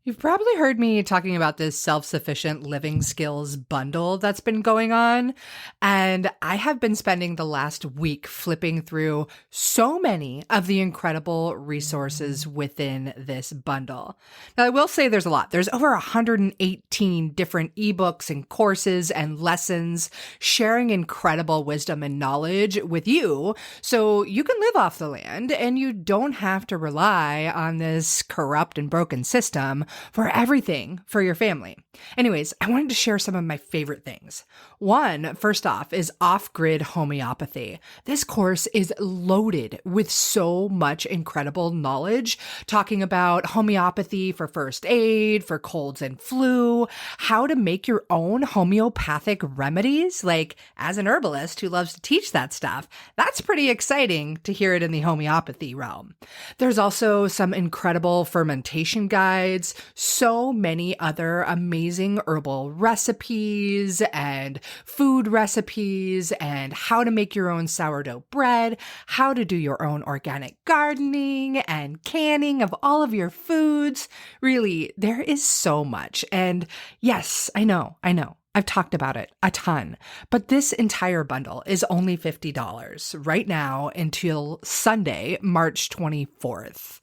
You've probably heard me talking about this self-sufficient living skills bundle that's been going on. And I have been spending the last week flipping through so many of the incredible resources within this bundle. Now, I will say there's a lot. There's over 118 different ebooks and courses and lessons sharing incredible wisdom and knowledge with you so you can live off the land and you don't have to rely on this corrupt and broken system for everything for your family. Anyways, I wanted to share some of my favorite things. One, first off, is off-grid homeopathy. This course is loaded with so much incredible knowledge, talking about homeopathy for first aid, for colds and flu, how to make your own homeopathic remedies. Like, as an herbalist who loves to teach that stuff, that's pretty exciting to hear it in the homeopathy realm. There's also some incredible fermentation guides, so many other amazing herbal recipes and food recipes, and how to make your own sourdough bread, how to do your own organic gardening and canning of all of your foods. Really, there is so much. And yes, I know. I've talked about it a ton, but this entire bundle is only $50 right now until Sunday, March 24th.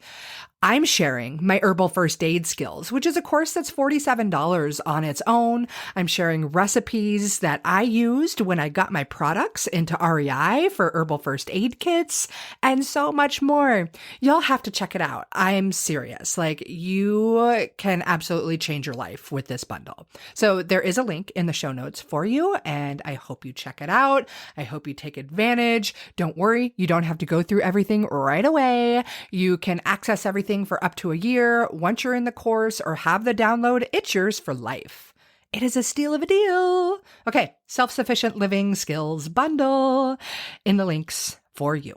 I'm sharing my herbal first aid skills, which is a course that's $47 on its own. I'm sharing recipes that I used when I got my products into REI for herbal first aid kits and so much more. You'll have to check it out. I'm serious. Like, you can absolutely change your life with this bundle. So there is a link in the show notes for you, and I hope you check it out. I hope you take advantage. Don't worry, you don't have to go through everything right away. You can access everything for up to a year. Once you're in the course or have the download, it's yours for life. It is a steal of a deal. Okay, self-sufficient living skills bundle in the links for you.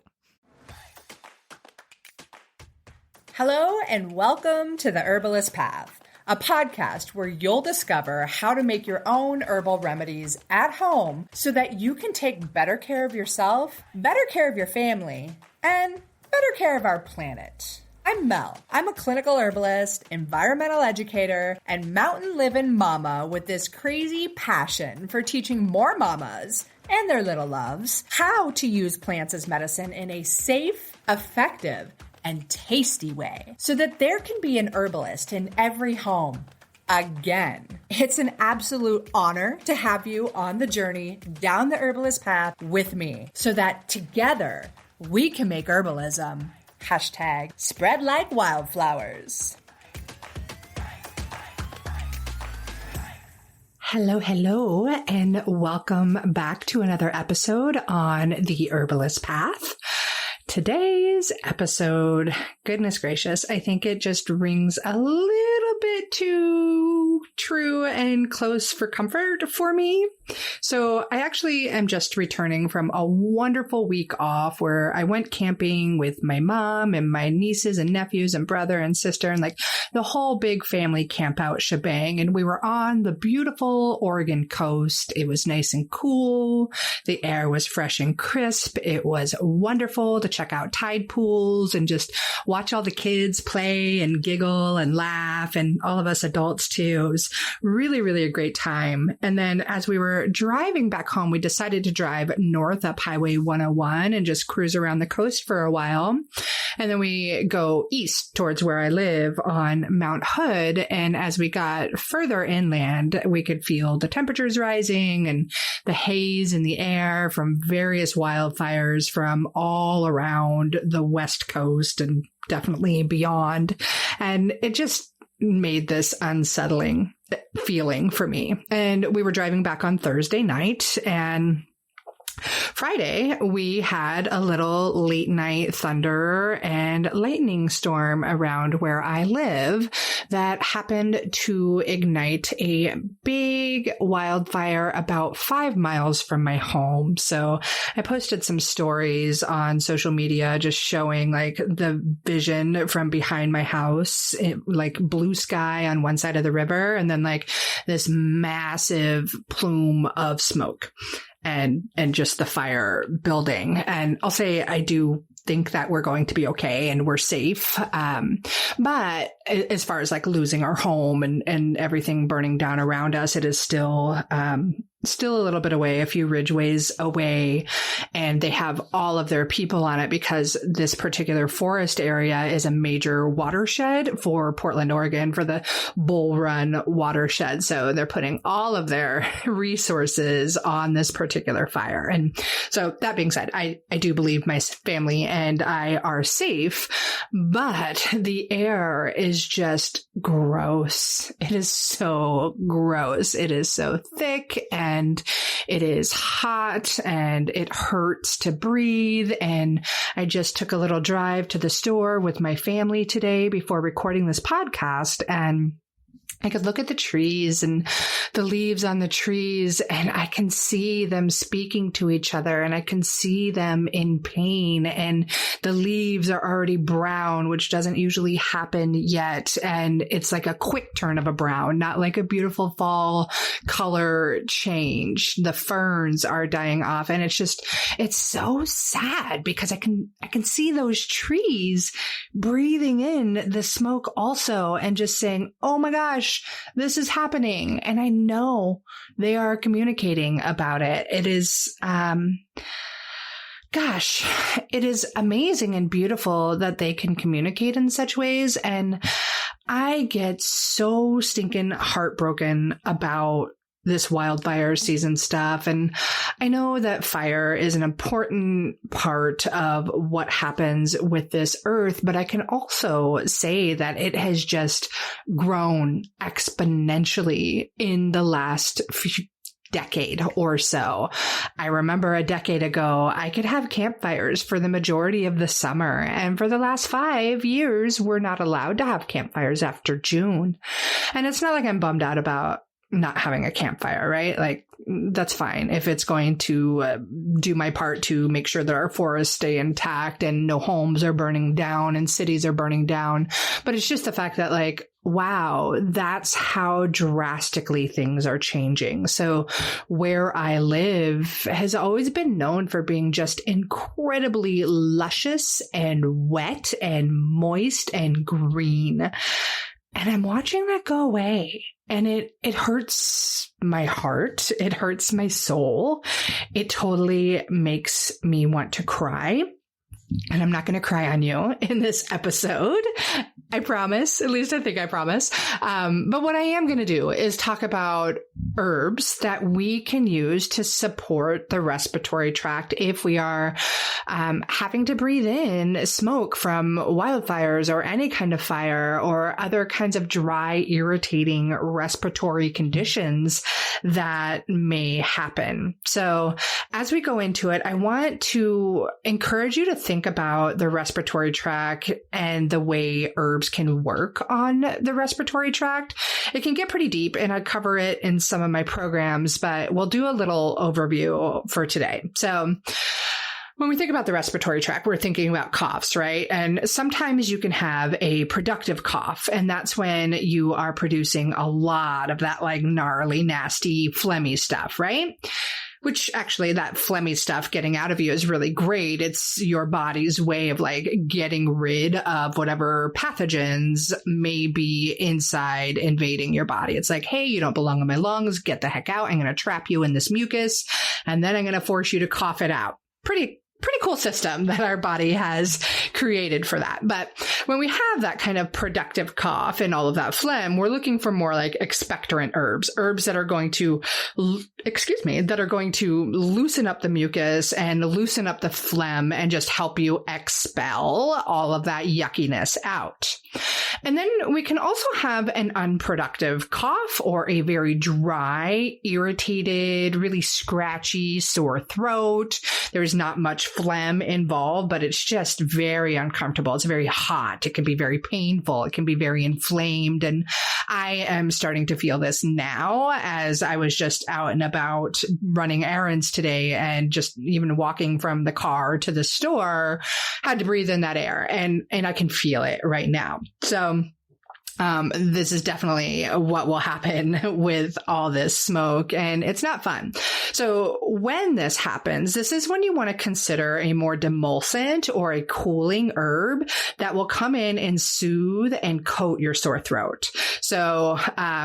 Hello and welcome to the Herbalist Path, a podcast where you'll discover how to make your own herbal remedies at home so that you can take better care of yourself, better care of your family, and better care of our planet. I'm Mel. I'm a clinical herbalist, environmental educator, and mountain living mama with this crazy passion for teaching more mamas and their little loves how to use plants as medicine in a safe, effective, and tasty way so that there can be an herbalist in every home. Again, it's an absolute honor to have you on the journey down the herbalist path with me so that together we can make herbalism #spread like wildflowers. Hello, and welcome back to another episode on the Herbalist Path. Today's episode, goodness gracious, I think it just rings a little bit too true and close for comfort for me. So I actually am just returning from a wonderful week off where I went camping with my mom and my nieces and nephews and brother and sister and like the whole big family camp out shebang. And we were on the beautiful Oregon coast. It was nice and cool. The air was fresh and crisp. It was wonderful to check out tide pools and just watch all the kids play and giggle and laugh, and all of us adults too. It was really, really a great time. And then as we were driving back home, we decided to drive north up Highway 101 and just cruise around the coast for a while. And then we go east towards where I live on Mount Hood. And as we got further inland, we could feel the temperatures rising and the haze in the air from various wildfires from all around the West Coast and definitely beyond. And it just made this unsettling feeling for me. And we were driving back on Thursday night, and Friday, we had a little late night thunder and lightning storm around where I live that happened to ignite a big wildfire about 5 miles from my home. So I posted some stories on social media just showing like the vision from behind my house, like blue sky on one side of the river, and then like this massive plume of smoke. And just the fire building. And I'll say I do think that we're going to be okay and we're safe. But as far as like losing our home and everything burning down around us, it is still a little bit away, a few ridgeways away, and they have all of their people on it because this particular forest area is a major watershed for Portland, Oregon, for the Bull Run watershed. So they're putting all of their resources on this particular fire. And so that being said, I do believe my family and I are safe, but the air is just gross. It is so gross. It is so thick and it is hot and it hurts to breathe. And I just took a little drive to the store with my family today before recording this podcast, and I could look at the trees and the leaves on the trees, and I can see them speaking to each other, and I can see them in pain, and the leaves are already brown, which doesn't usually happen yet. And it's like a quick turn of a brown, not like a beautiful fall color change. The ferns are dying off, and it's so sad because I can see those trees breathing in the smoke also and just saying, oh my gosh, this is happening. And I know they are communicating about it. It is, it is amazing and beautiful that they can communicate in such ways. And I get so stinking heartbroken about this wildfire season stuff. And I know that fire is an important part of what happens with this earth, but I can also say that it has just grown exponentially in the last decade or so. I remember a decade ago, I could have campfires for the majority of the summer. And for the last 5 years, we're not allowed to have campfires after June. And it's not like I'm bummed out about not having a campfire, right? Like, that's fine if it's going to do my part to make sure that our forests stay intact and no homes are burning down and cities are burning down. But it's just the fact that, like, wow, that's how drastically things are changing. So where I live has always been known for being just incredibly luscious and wet and moist and green. And I'm watching that go away. And it hurts my heart. It hurts my soul. It totally makes me want to cry. And I'm not going to cry on you in this episode. I promise. At least I think I promise. But what I am going to do is talk about herbs that we can use to support the respiratory tract if we are having to breathe in smoke from wildfires or any kind of fire or other kinds of dry, irritating respiratory conditions that may happen. So as we go into it, I want to encourage you to think about the respiratory tract and the way herbs can work on the respiratory tract. It can get pretty deep, and I cover it in some of my programs, but we'll do a little overview for today. So when we think about the respiratory tract, we're thinking about coughs, right? And sometimes you can have a productive cough, and that's when you are producing a lot of that like gnarly, nasty, phlegmy stuff, right? Which actually, that phlegmy stuff getting out of you is really great. It's your body's way of like getting rid of whatever pathogens may be inside invading your body. It's like, hey, you don't belong in my lungs. Get the heck out. I'm going to trap you in this mucus, and then I'm going to force you to cough it out. Pretty cool system that our body has created for that. But when we have that kind of productive cough and all of that phlegm, we're looking for more like expectorant herbs that are going to, loosen up the mucus and loosen up the phlegm and just help you expel all of that yuckiness out. And then we can also have an unproductive cough or a very dry, irritated, really scratchy, sore throat. There's not much phlegm involved, but it's just very uncomfortable. It's very hot. It can be very painful. It can be very inflamed. And I am starting to feel this now as I was just out and about running errands today, and just even walking from the car to the store, had to breathe in that air, and I can feel it right now. So This is definitely what will happen with all this smoke, and it's not fun. So when this happens, this is when you want to consider a more demulcent or a cooling herb that will come in and soothe and coat your sore throat. So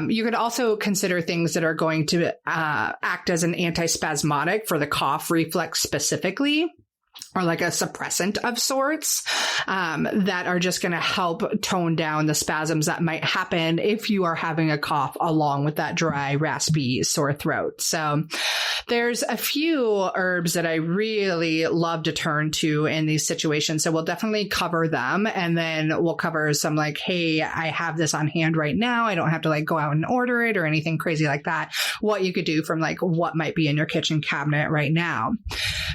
you could also consider things that are going to act as an antispasmodic for the cough reflex specifically, or like a suppressant of sorts, that are just going to help tone down the spasms that might happen if you are having a cough along with that dry, raspy sore throat. So there's a few herbs that I really love to turn to in these situations. So we'll definitely cover them, and then we'll cover some like, hey, I have this on hand right now. I don't have to like go out and order it or anything crazy like that. What you could do from like what might be in your kitchen cabinet right now.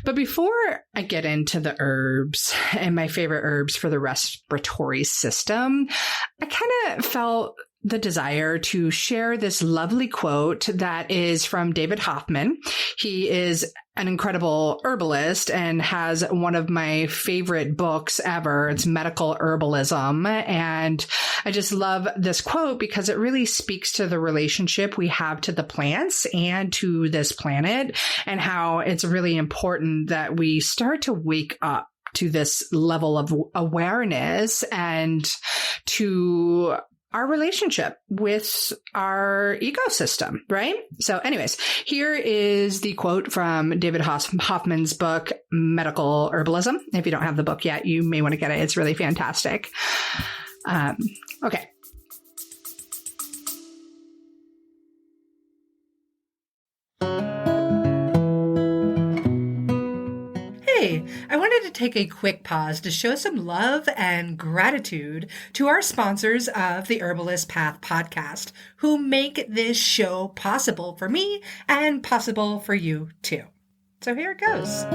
But before I get into the herbs and my favorite herbs for the respiratory system, I kind of felt the desire to share this lovely quote that is from David Hoffman. He is an incredible herbalist and has one of my favorite books ever. It's Medical Herbalism. And I just love this quote because it really speaks to the relationship we have to the plants and to this planet, and how it's really important that we start to wake up to this level of awareness and to our relationship with our ecosystem, right? So anyways, here is the quote from David Hoffman's book, Medical Herbalism. If you don't have the book yet, you may want to get it. It's really fantastic. Okay. Hey, I wanted to take a quick pause to show some love and gratitude to our sponsors of the Herbalist Path podcast, who make this show possible for me and possible for you too. So here it goes.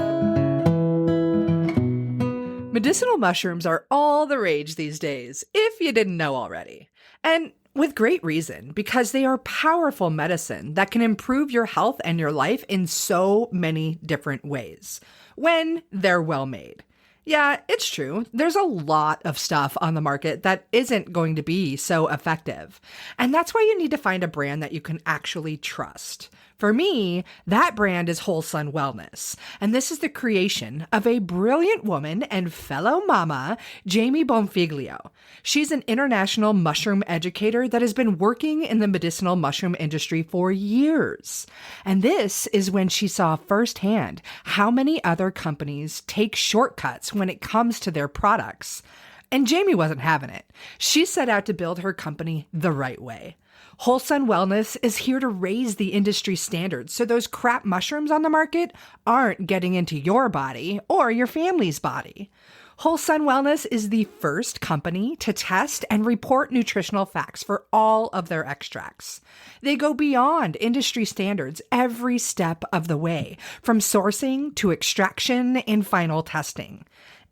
Medicinal mushrooms are all the rage these days, if you didn't know already. And with great reason, because they are powerful medicine that can improve your health and your life in so many different ways when they're well made. Yeah, it's true. There's a lot of stuff on the market that isn't going to be so effective. And that's why you need to find a brand that you can actually trust. For me, that brand is Whole Sun Wellness. And this is the creation of a brilliant woman and fellow mama, Jamie Bonfiglio. She's an international mushroom educator that has been working in the medicinal mushroom industry for years. And this is when she saw firsthand how many other companies take shortcuts when it comes to their products. And Jamie wasn't having it. She set out to build her company the right way. Whole Sun Wellness is here to raise the industry standards so those crap mushrooms on the market aren't getting into your body or your family's body. Whole Sun Wellness is the first company to test and report nutritional facts for all of their extracts. They go beyond industry standards every step of the way, from sourcing to extraction and final testing.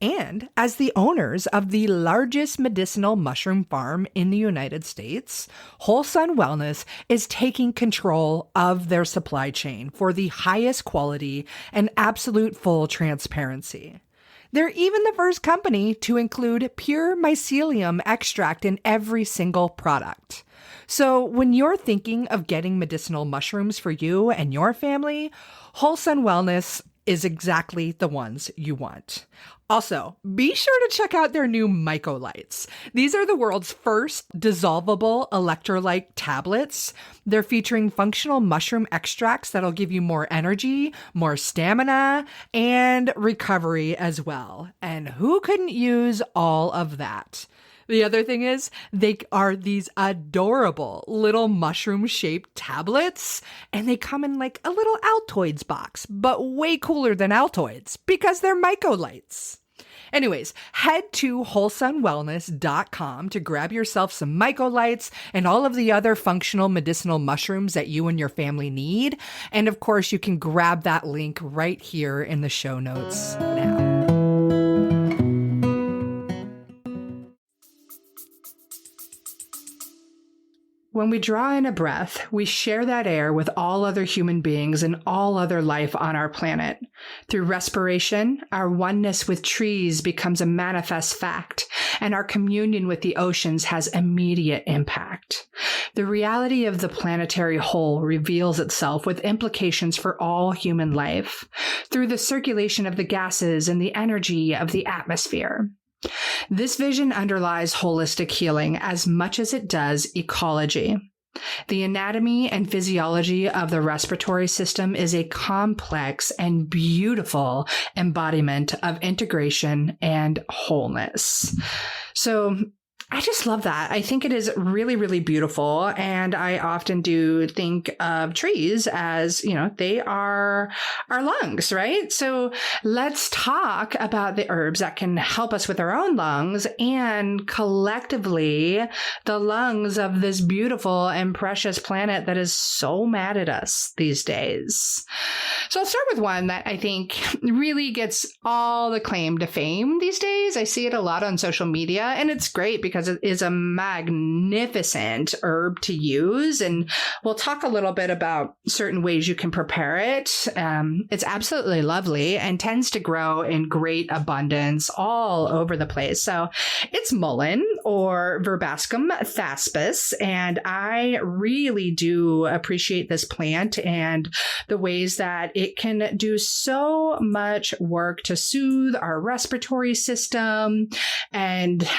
And as the owners of the largest medicinal mushroom farm in the United States, Whole Sun Wellness is taking control of their supply chain for the highest quality and absolute full transparency. They're even the first company to include pure mycelium extract in every single product. So when you're thinking of getting medicinal mushrooms for you and your family, Whole Sun Wellness is exactly the ones you want. Also, be sure to check out their new Mycolites. These are the world's first dissolvable electrolyte tablets. They're featuring functional mushroom extracts that'll give you more energy, more stamina, and recovery as well. And who couldn't use all of that? The other thing is, they are these adorable little mushroom-shaped tablets, and they come in like a little Altoids box, but way cooler than Altoids because they're Mycolites. Anyways, head to wholesunwellness.com to grab yourself some Mycolites and all of the other functional medicinal mushrooms that you and your family need. And of course, you can grab that link right here in the show notes now. When we draw in a breath, we share that air with all other human beings and all other life on our planet. Through respiration, our oneness with trees becomes a manifest fact, and our communion with the oceans has immediate impact. The reality of the planetary whole reveals itself with implications for all human life, through the circulation of the gases and the energy of the atmosphere. This vision underlies holistic healing as much as it does ecology. The anatomy and physiology of the respiratory system is a complex and beautiful embodiment of integration and wholeness. So I just love that. I think it is really, really beautiful. And I often do think of trees as, they are our lungs, right? So let's talk about the herbs that can help us with our own lungs and collectively the lungs of this beautiful and precious planet that is so mad at us these days. So I'll start with one that I think really gets all the claim to fame these days. I see it a lot on social media, and it's great because it is a magnificent herb to use. And we'll talk a little bit about certain ways you can prepare it. It's absolutely lovely and tends to grow in great abundance all over the place. So it's mullein, or Verbascum thaspis. And I really do appreciate this plant and the ways that it can do so much work to soothe our respiratory system and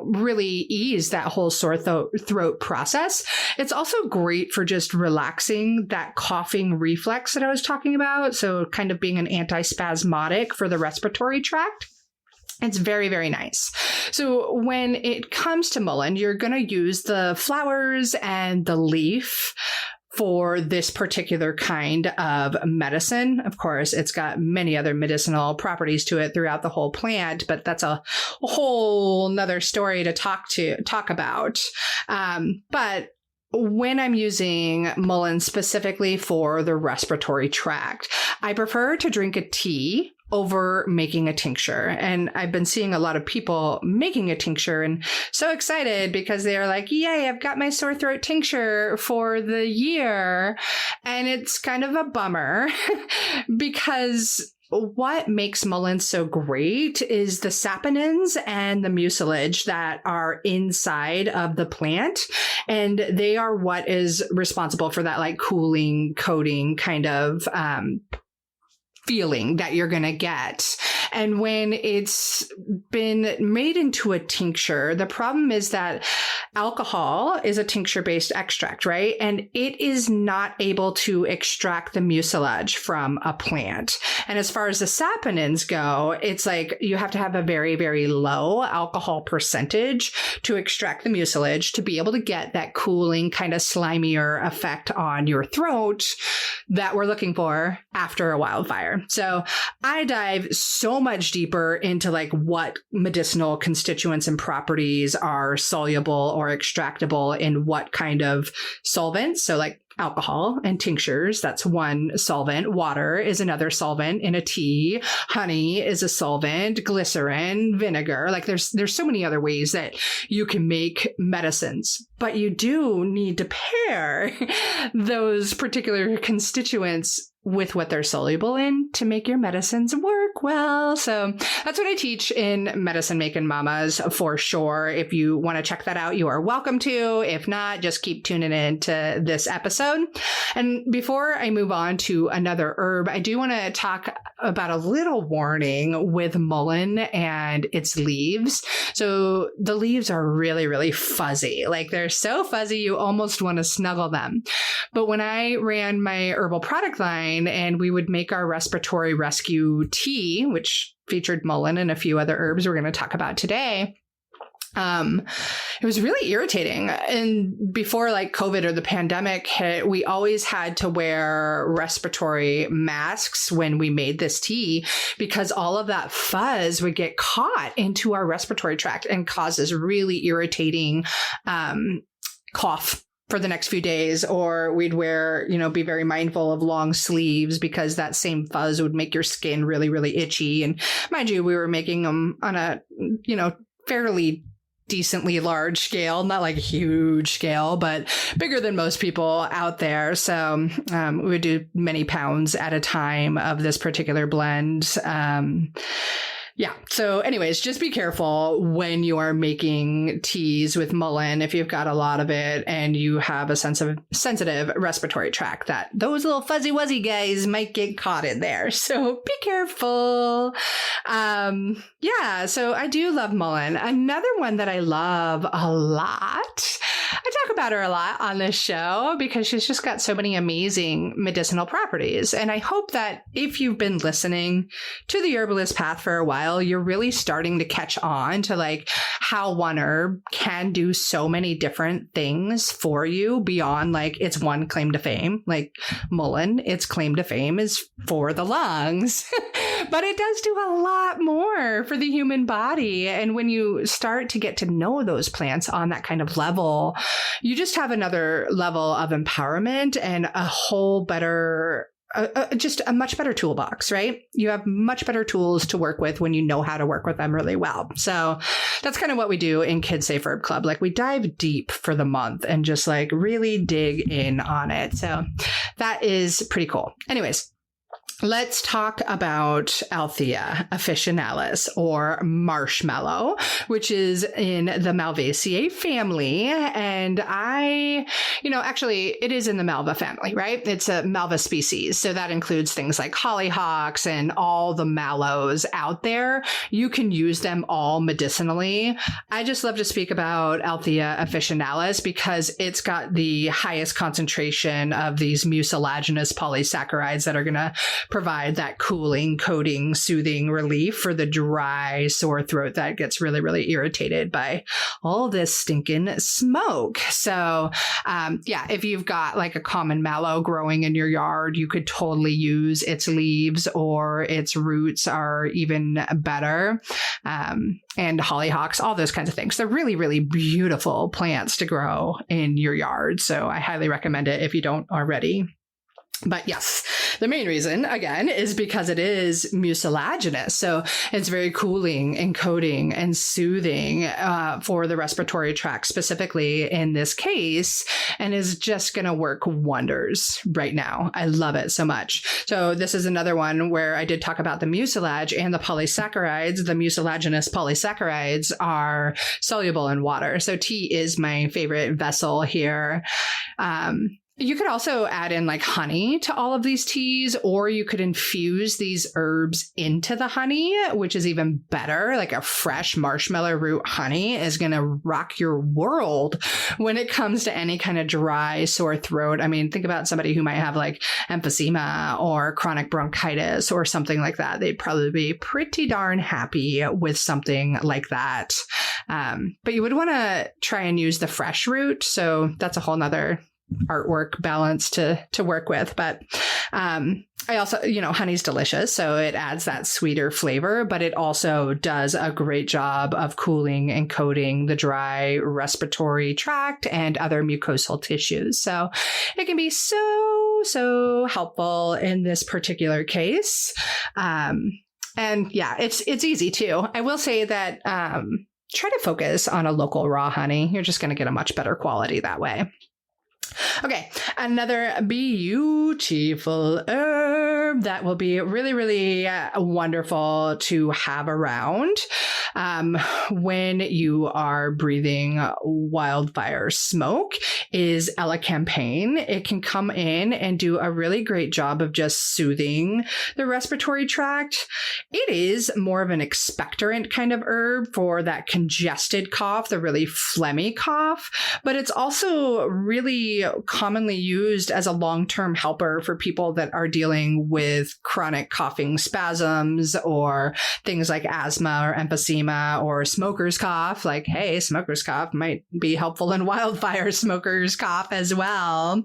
really ease that whole sore throat process. It's also great for just relaxing that coughing reflex that I was talking about. So kind of being an antispasmodic for the respiratory tract. It's very, very nice. So when it comes to mullein, you're going to use the flowers and the leaf for this particular kind of medicine. Of course, it's got many other medicinal properties to it throughout the whole plant, but that's a whole nother story to talk about. But when I'm using mullein specifically for the respiratory tract, I prefer to drink a tea over making a tincture. And I've been seeing a lot of people making a tincture and so excited because they're like, yay, I've got my sore throat tincture for the year. And it's kind of a bummer because what makes mullein so great is the saponins and the mucilage that are inside of the plant. And they are what is responsible for that like cooling, coating kind of feeling that you're going to get. And when it's been made into a tincture, the problem is that alcohol is a tincture-based extract, right? And it is not able to extract the mucilage from a plant. And as far as the saponins go, it's like you have to have a very, very low alcohol percentage to extract the mucilage to be able to get that cooling, kind of slimier effect on your throat that we're looking for after a wildfire. So I dive so much deeper into like what medicinal constituents and properties are soluble or extractable in what kind of solvents. So like alcohol and tinctures, that's one solvent. Water is another solvent in a tea. Honey is a solvent. Glycerin, vinegar. Like there's so many other ways that you can make medicines, but you do need to pair those particular constituents with what they're soluble in to make your medicines work well. So that's what I teach in Medicine Making Mamas for sure. If you want to check that out, you are welcome to. If not, just keep tuning in to this episode. And before I move on to another herb, I do want to talk about a little warning with mullein and its leaves. So the leaves are really, really fuzzy. Like they're so fuzzy, you almost want to snuggle them. But when I ran my herbal product line, and we would make our respiratory rescue tea, which featured mullein and a few other herbs we're going to talk about today. It was really irritating. And before like COVID or the pandemic hit, we always had to wear respiratory masks when we made this tea because all of that fuzz would get caught into our respiratory tract and cause this really irritating cough for the next few days. Or we'd wear, be very mindful of long sleeves because that same fuzz would make your skin really, really itchy. And mind you, we were making them on a, fairly decently large scale, not like huge scale, but bigger than most people out there. So we would do many pounds at a time of this particular blend. Yeah. So anyways, just be careful when you are making teas with mullein. If you've got a lot of it and you have a sensitive respiratory tract, that those little fuzzy wuzzy guys might get caught in there. So be careful. Yeah. So I do love mullein. Another one that I love a lot. I talk about her a lot on this show because she's just got so many amazing medicinal properties. And I hope that if you've been listening to the herbalist path for a while, you're really starting to catch on to like how one herb can do so many different things for you beyond like its one claim to fame. Like mullein, its claim to fame is for the lungs, but it does do a lot more for the human body. And when you start to get to know those plants on that kind of level, you just have another level of empowerment and a whole better, just a much better toolbox, right? You have much better tools to work with when you know how to work with them really well. So that's kind of what we do in Kids Safe Herb Club. Like we dive deep for the month and just like really dig in on it. So that is pretty cool. Anyways, let's talk about Althea officinalis, or marshmallow, which is in the Malvaceae family. And actually it is in the Malva family, right? It's a Malva species. So that includes things like hollyhocks and all the mallows out there. You can use them all medicinally. I just love to speak about Althea officinalis because it's got the highest concentration of these mucilaginous polysaccharides that are going to provide that cooling, coating, soothing relief for the dry, sore throat that gets really, really irritated by all this stinking smoke. So, if you've got like a common mallow growing in your yard, you could totally use its leaves, or its roots are even better. And hollyhocks, all those kinds of things. They're really, really beautiful plants to grow in your yard. So I highly recommend it if you don't already. But yes, the main reason, again, is because it is mucilaginous. So it's very cooling and coating and soothing for the respiratory tract specifically in this case, and is just going to work wonders right now. I love it so much. So this is another one where I did talk about the mucilage and the polysaccharides. The mucilaginous polysaccharides are soluble in water. So tea is my favorite vessel here. You could also add in like honey to all of these teas, or you could infuse these herbs into the honey, which is even better. Like a fresh marshmallow root honey is going to rock your world when it comes to any kind of dry, sore throat. I mean, think about somebody who might have like emphysema or chronic bronchitis or something like that. They'd probably be pretty darn happy with something like that. But you would want to try and use the fresh root. So that's a whole nother artwork balance to work with. But I also, honey's delicious. So it adds that sweeter flavor, but it also does a great job of cooling and coating the dry respiratory tract and other mucosal tissues. So it can be so helpful in this particular case. And yeah, it's easy too. I will say that try to focus on a local raw honey. You're just going to get a much better quality that way. Okay, another beautiful herb that will be really, really wonderful to have around when you are breathing wildfire smoke is elecampane. It can come in and do a really great job of just soothing the respiratory tract. It is more of an expectorant kind of herb for that congested cough, the really phlegmy cough, but it's also really commonly used as a long-term helper for people that are dealing with chronic coughing spasms or things like asthma or emphysema or smoker's cough. Like, hey, smoker's cough might be helpful in wildfire smoker's cough as well.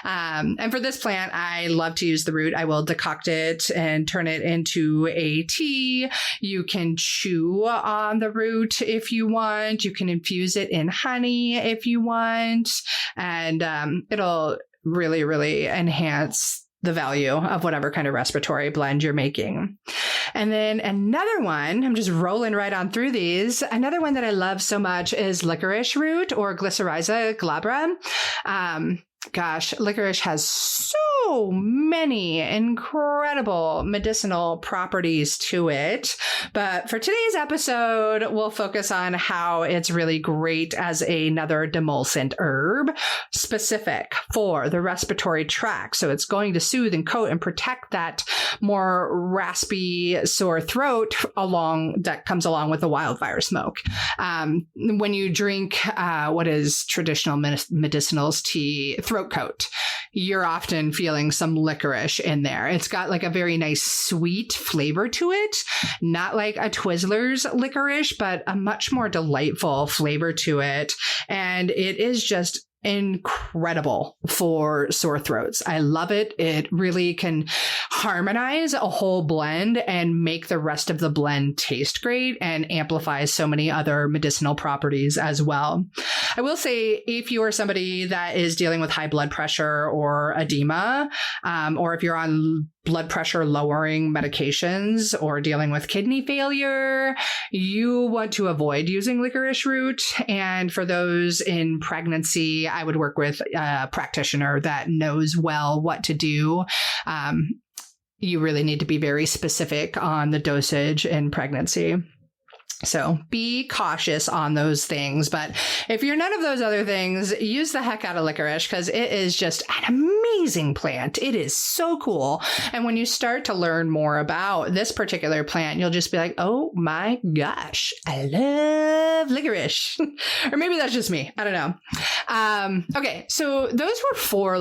And for this plant, I love to use the root. I will decoct it and turn it into a tea. You can chew on the root if you want. You can infuse it in honey if you want. And it'll really, really enhance the value of whatever kind of respiratory blend you're making. And then another one, I'm just rolling right on through these. Another one that I love so much is licorice root or Glycyrrhiza glabra. Licorice has so many incredible medicinal properties to it. But for today's episode, we'll focus on how it's really great as another demulcent herb specific for the respiratory tract. So it's going to soothe and coat and protect that more raspy, sore throat that comes along with the wildfire smoke. When you drink what is traditional medicinals tea throat coat, you're often feeling some licorice in there. It's got like a very nice sweet flavor to it, not like a Twizzlers licorice, but a much more delightful flavor to it. And it is just incredible for sore throats. I love it. It really can harmonize a whole blend and make the rest of the blend taste great and amplifies so many other medicinal properties as well. I will say, if you are somebody that is dealing with high blood pressure or edema, or if you're on blood pressure lowering medications or dealing with kidney failure, you want to avoid using licorice root. And for those in pregnancy, I would work with a practitioner that knows well what to do. You really need to be very specific on the dosage in pregnancy. So be cautious on those things. But if you're none of those other things, use the heck out of licorice, because it is just an amazing plant. It is so cool. And when you start to learn more about this particular plant, you'll just be like, oh my gosh, I love licorice. Or maybe that's just me. I don't know. Okay. So those were 4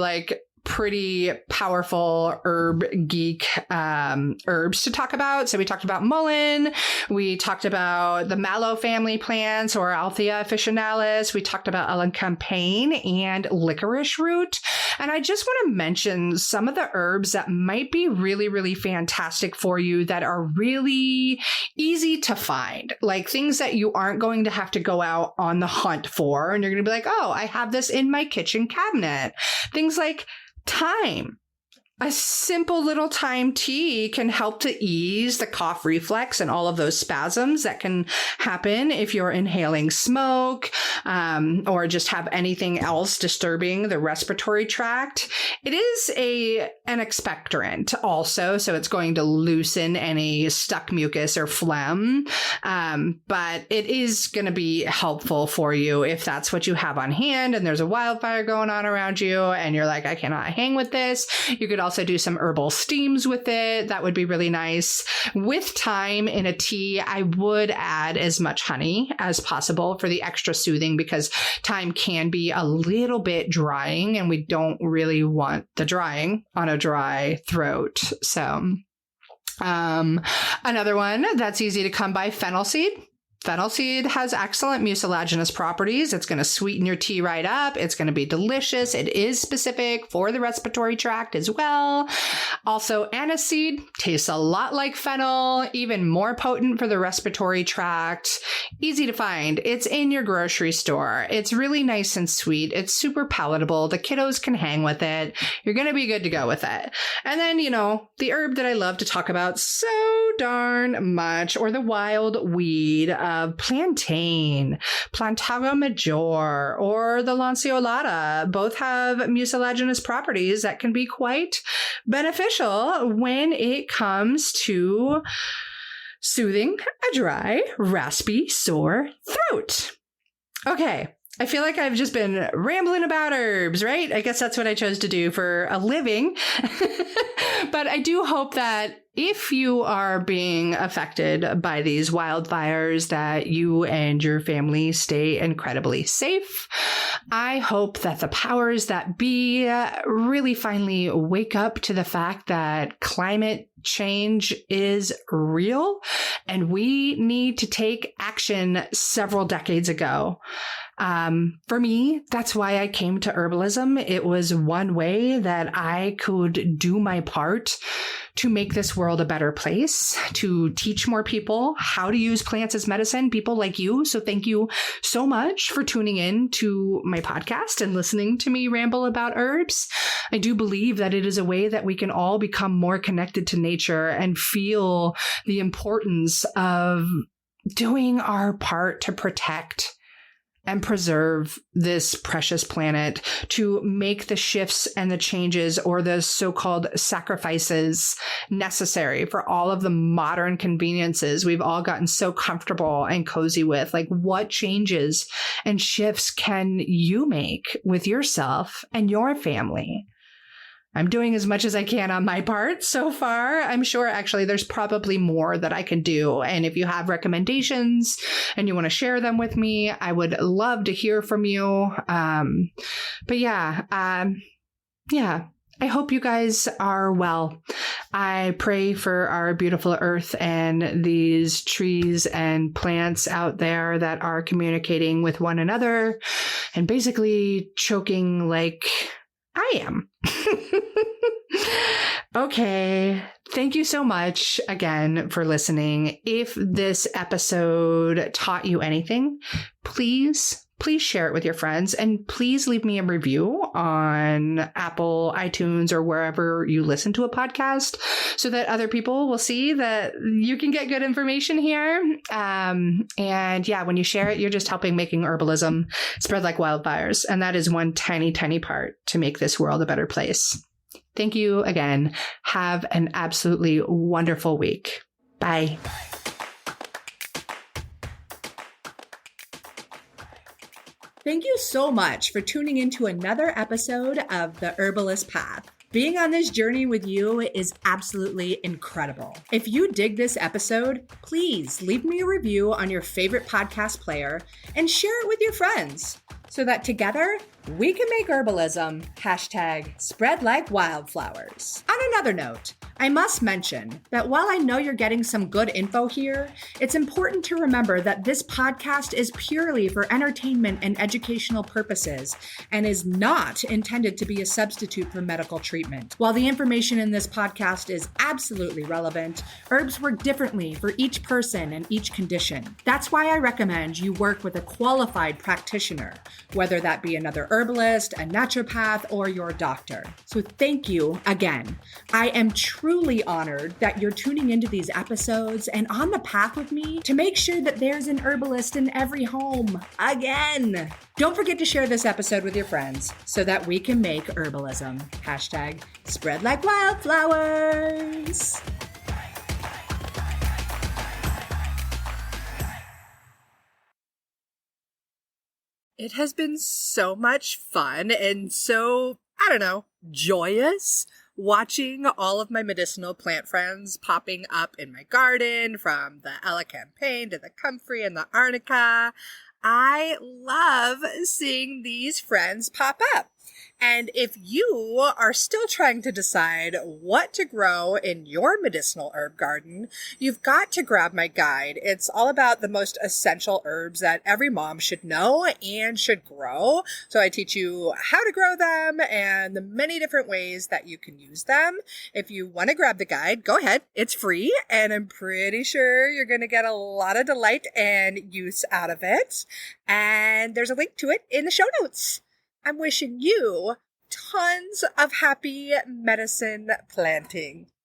pretty powerful herb geek herbs to talk about. So we talked about mullein, we talked about the mallow family plants or Althea officinalis, we talked about elecampane and licorice root. And I just want to mention some of the herbs that might be really, really fantastic for you that are really easy to find, like things that you aren't going to have to go out on the hunt for. And you're going to be like, oh, I have this in my kitchen cabinet. Things like thyme. A simple little thyme tea can help to ease the cough reflex and all of those spasms that can happen if you're inhaling smoke, or just have anything else disturbing the respiratory tract. It is an expectorant also, so it's going to loosen any stuck mucus or phlegm. But it is going to be helpful for you if that's what you have on hand and there's a wildfire going on around you and you're like, I cannot hang with this. You could also do some herbal steams with it. That would be really nice. With thyme in a tea, I would add as much honey as possible for the extra soothing, because thyme can be a little bit drying and we don't really want the drying on a dry throat. So, another one that's easy to come by, fennel seed. Fennel seed has excellent mucilaginous properties. It's going to sweeten your tea right up. It's going to be delicious. It is specific for the respiratory tract as well. Also, anise seed tastes a lot like fennel, even more potent for the respiratory tract. Easy to find. It's in your grocery store. It's really nice and sweet. It's super palatable. The kiddos can hang with it. You're going to be good to go with it. And then, the herb that I love to talk about so darn much, or the wild weed of plantain, Plantago major, or the lanceolata. Both have mucilaginous properties that can be quite beneficial when it comes to soothing a dry, raspy, sore throat. Okay. I feel like I've just been rambling about herbs, right? I guess that's what I chose to do for a living. But I do hope that if you are being affected by these wildfires, that you and your family stay incredibly safe. I hope that the powers that be really finally wake up to the fact that climate change is real and we need to take action several decades ago. For me, that's why I came to herbalism. It was one way that I could do my part to make this world a better place, to teach more people how to use plants as medicine, people like you. So thank you so much for tuning in to my podcast and listening to me ramble about herbs. I do believe that it is a way that we can all become more connected to nature and feel the importance of doing our part to protect and preserve this precious planet, to make the shifts and the changes or the so-called sacrifices necessary for all of the modern conveniences we've all gotten so comfortable and cozy with. Like, what changes and shifts can you make with yourself and your family? I'm doing as much as I can on my part so far. I'm sure actually there's probably more that I can do. And if you have recommendations and you want to share them with me, I would love to hear from you. But yeah, I hope you guys are well. I pray for our beautiful earth and these trees and plants out there that are communicating with one another and basically choking like I am. Okay. Thank you so much again for listening. If this episode taught you anything, please share it with your friends, and please leave me a review on Apple, iTunes, or wherever you listen to a podcast so that other people will see that you can get good information here. And yeah, when you share it, you're just helping making herbalism spread like wildfires. And that is one tiny, tiny part to make this world a better place. Thank you again. Have an absolutely wonderful week. Bye. Thank you so much for tuning into another episode of The Herbalist Path. Being on this journey with you is absolutely incredible. If you dig this episode, please leave me a review on your favorite podcast player and share it with your friends so that together we can make herbalism #spread like wildflowers. On another note, I must mention that while I know you're getting some good info here, it's important to remember that this podcast is purely for entertainment and educational purposes and is not intended to be a substitute for medical treatment. While the information in this podcast is absolutely relevant, herbs work differently for each person and each condition. That's why I recommend you work with a qualified practitioner, whether that be another herbalist, a naturopath, or your doctor. So thank you again. I am truly honored that you're tuning into these episodes and on the path with me to make sure that there's an herbalist in every home again. Don't forget to share this episode with your friends so that we can make herbalism #spread like wildflowers. It has been so much fun and so, joyous watching all of my medicinal plant friends popping up in my garden, from the Ella Campaign to the Comfrey and the Arnica. I love seeing these friends pop up. And if you are still trying to decide what to grow in your medicinal herb garden, you've got to grab my guide. It's all about the most essential herbs that every mom should know and should grow. So I teach you how to grow them and the many different ways that you can use them. If you want to grab the guide, go ahead. It's free, and I'm pretty sure you're going to get a lot of delight and use out of it. And there's a link to it in the show notes. I'm wishing you tons of happy medicine planting.